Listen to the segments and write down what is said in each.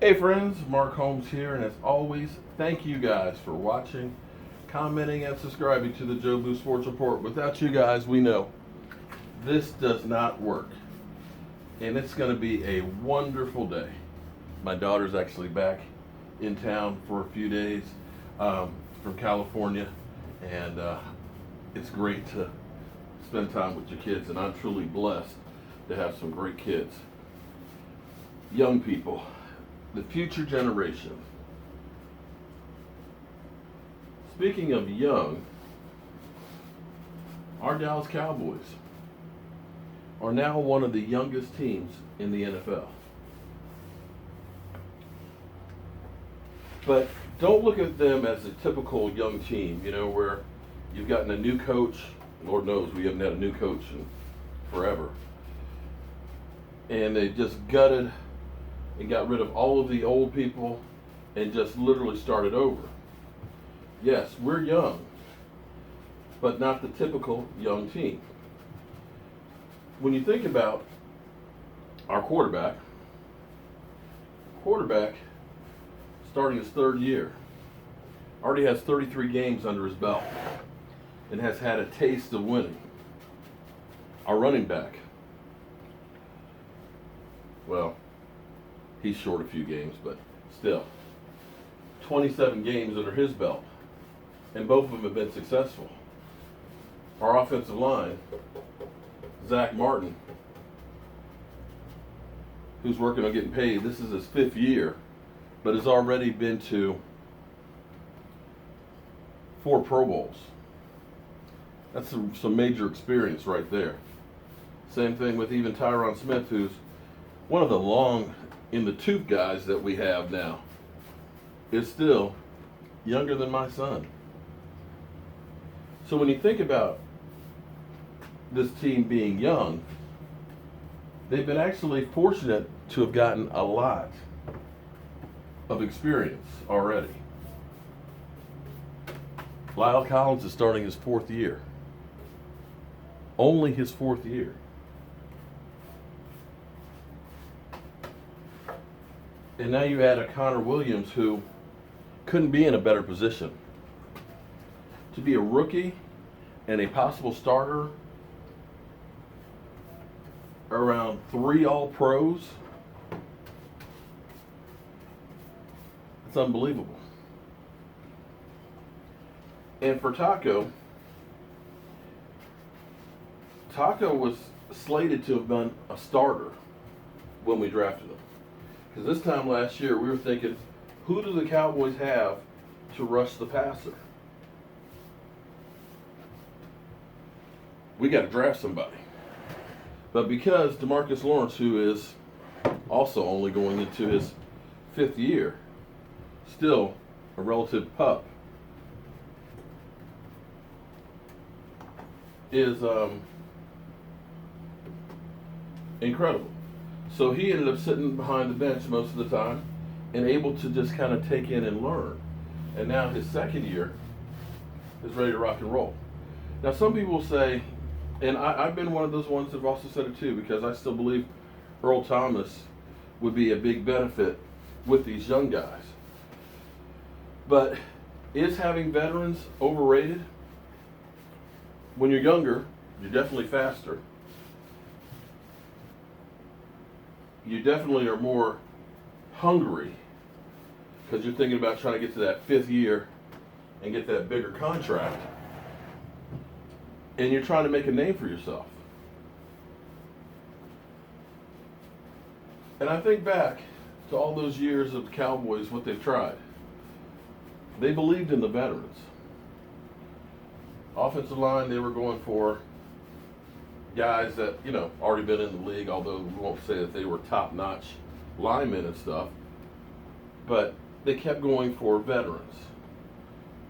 Hey friends, Mark Holmes here, and as always, thank you guys for watching, commenting, and subscribing to the Joe Blue Sports Report. Without you guys, we know this does not work, and it's going to be a wonderful day. My daughter's actually back in town for a few days from California, and it's great to spend time with your kids, and I'm truly blessed to have some great kids. Young people, the future generation. Speaking of young, our Dallas Cowboys are now one of the youngest teams in the NFL. But don't look at them as a typical young team, where you've gotten a new coach. Lord knows we haven't had a new coach in forever. And they just gutted and got rid of all of the old people and just literally started over. Yes, we're young, but not the typical young team. When you think about our quarterback starting his third year, already has 33 games under his belt and has had a taste of winning. Our running back, well, he's short a few games, but still, 27 games under his belt, and both of them have been successful. Our offensive line, Zach Martin, who's working on getting paid, this is his 5th year, but has already been to 4 Pro Bowls. That's some major experience right there. Same thing with even Tyron Smith, who's one of the long in the tooth guys that we have now, is still younger than my son. So when you think about this team being young, they've been actually fortunate to have gotten a lot of experience already. Lyle Collins is starting his 4th year. Only his 4th year. And now you add a Connor Williams who couldn't be in a better position. To be a rookie and a possible starter around 3 All-Pros, it's unbelievable. And for Taco was slated to have been a starter when we drafted him. Because this time last year, we were thinking, who do the Cowboys have to rush the passer? We got to draft somebody. But because DeMarcus Lawrence, who is also only going into his 5th year, still a relative pup, is incredible. So he ended up sitting behind the bench most of the time and able to just kind of take in and learn. And now his 2nd year is ready to rock and roll. Now some people say, and I've been one of those ones that have also said it too, because I still believe Earl Thomas would be a big benefit with these young guys. But is having veterans overrated? When you're younger, you're definitely faster. You definitely are more hungry because you're thinking about trying to get to that 5th year and get that bigger contract. And you're trying to make a name for yourself. And I think back to all those years of the Cowboys, what they've tried. They believed in the veterans. Offensive line, they were going for guys that, already been in the league, although we won't say that they were top-notch linemen and stuff. But they kept going for veterans.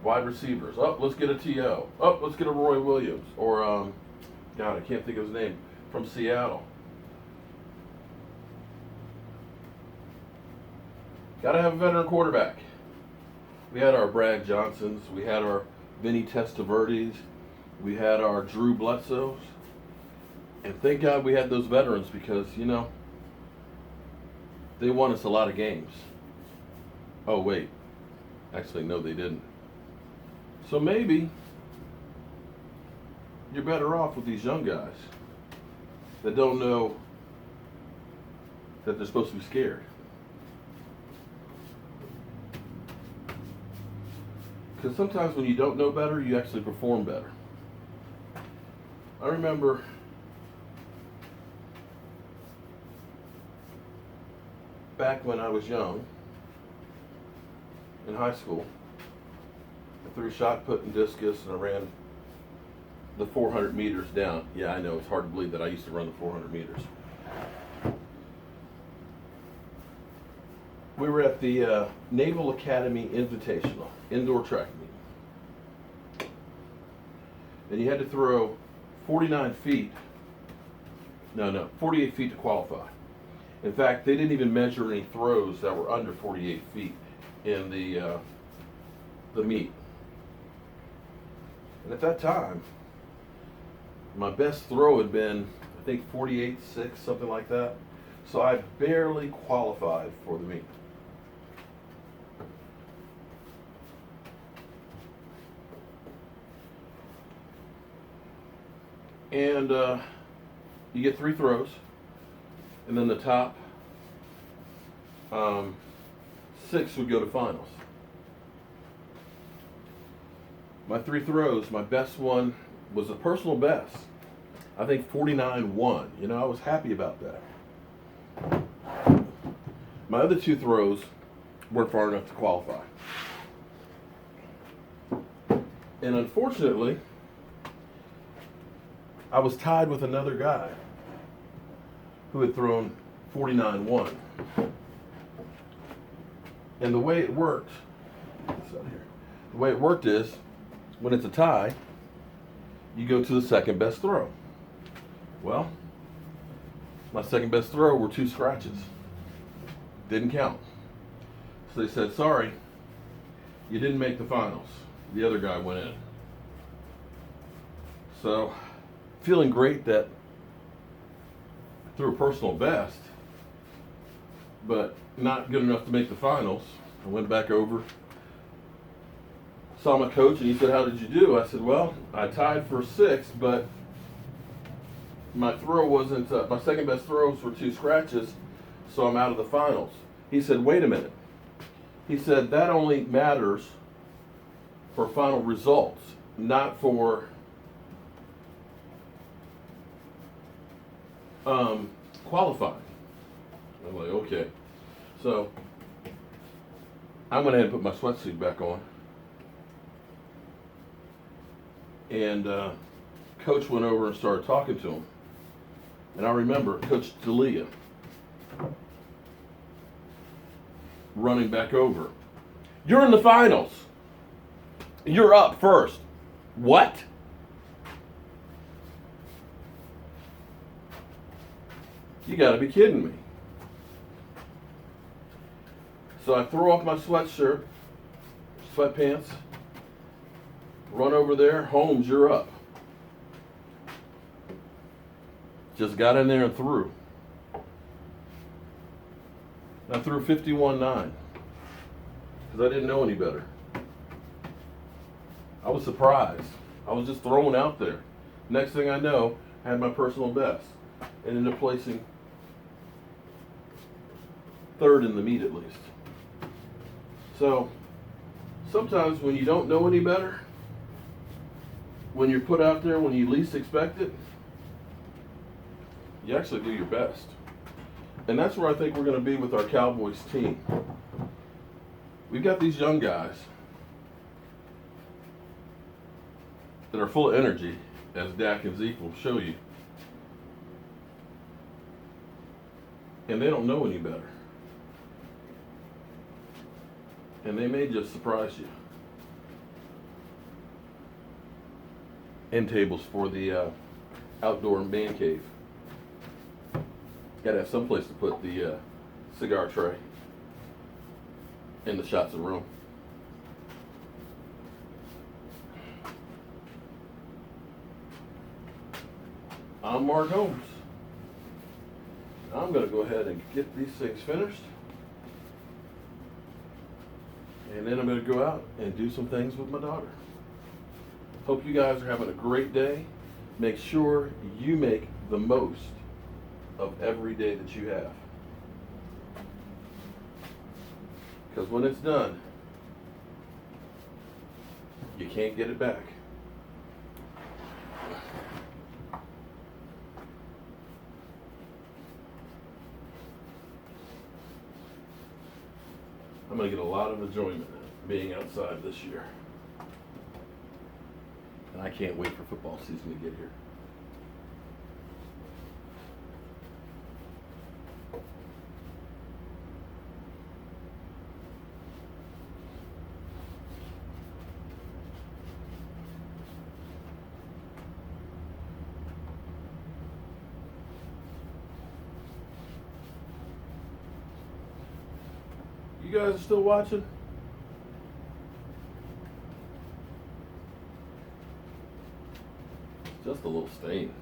Wide receivers. Oh, let's get a T.O. Oh, let's get a Roy Williams. Or, God, I can't think of his name, from Seattle. Got to have a veteran quarterback. We had our Brad Johnsons. We had our Vinny Testaverdes. We had our Drew Bledsoes. And thank God we had those veterans because, they won us a lot of games. Oh, wait. Actually, no, they didn't. So maybe you're better off with these young guys that don't know that they're supposed to be scared. Because sometimes when you don't know better, you actually perform better. I remember back when I was young, in high school, I threw shot put and discus, and I ran the 400 meters down. Yeah, I know, it's hard to believe that I used to run the 400 meters. We were at the Naval Academy Invitational, indoor track meet. And you had to throw 48 feet to qualify. In fact, they didn't even measure any throws that were under 48 feet in the meet. And at that time, my best throw had been, I think, 48.6, something like that. So I barely qualified for the meet. And you get 3 throws, and then the top 6 would go to finals. My 3 throws, my best one was a personal best. I think 49.1. You know, I was happy about that. My other 2 throws weren't far enough to qualify. And unfortunately, I was tied with another guy who had thrown 49.1. And the way it worked, is when it's a tie, you go to the second best throw. Well, my second best throw were 2 scratches. Didn't count. So they said, sorry, you didn't make the finals. The other guy went in. So, feeling great that I threw a personal best, but not good enough to make the finals. I went back over, saw my coach, and he said, how did you do? I said, well, I tied for 6, but my throw wasn't, my second best throws were 2 scratches, so I'm out of the finals. He said, wait a minute. He said, that only matters for final results, not for qualifying. I'm like, okay. So I went ahead and put my sweatsuit back on. And Coach went over and started talking to him. And I remember Coach D'Elia running back over. You're in the finals. You're up first. What? You gotta be kidding me. So I throw off my sweatshirt, sweatpants, run over there. Holmes, you're up. Just got in there and threw. I threw 51.9 because I didn't know any better. I was surprised. I was just thrown out there. Next thing I know, I had my personal best and ended up placing 3rd in the meet at least. So sometimes when you don't know any better, when you're put out there when you least expect it, you actually do your best. And that's where I think we're going to be with our Cowboys team. We've got these young guys that are full of energy, as Dak and Zeke will show you. And they don't know any better. And they may just surprise you. End tables for the outdoor man cave. Gotta have some place to put the cigar tray in the shots of room. I'm Mark Holmes. I'm going to go ahead and get these things finished. And then I'm going to go out and do some things with my daughter. Hope you guys are having a great day. Make sure you make the most of every day that you have. Because when it's done, you can't get it back. I'm going to get a lot of enjoyment being outside this year. And I can't wait for football season to get here. You guys are still watching? Just a little stain.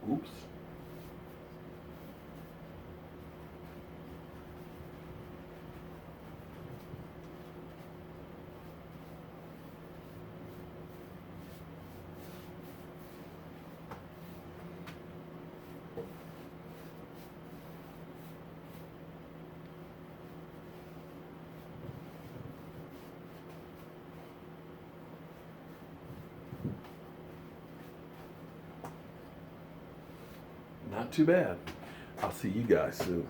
Oops. Not too bad. I'll see you guys soon.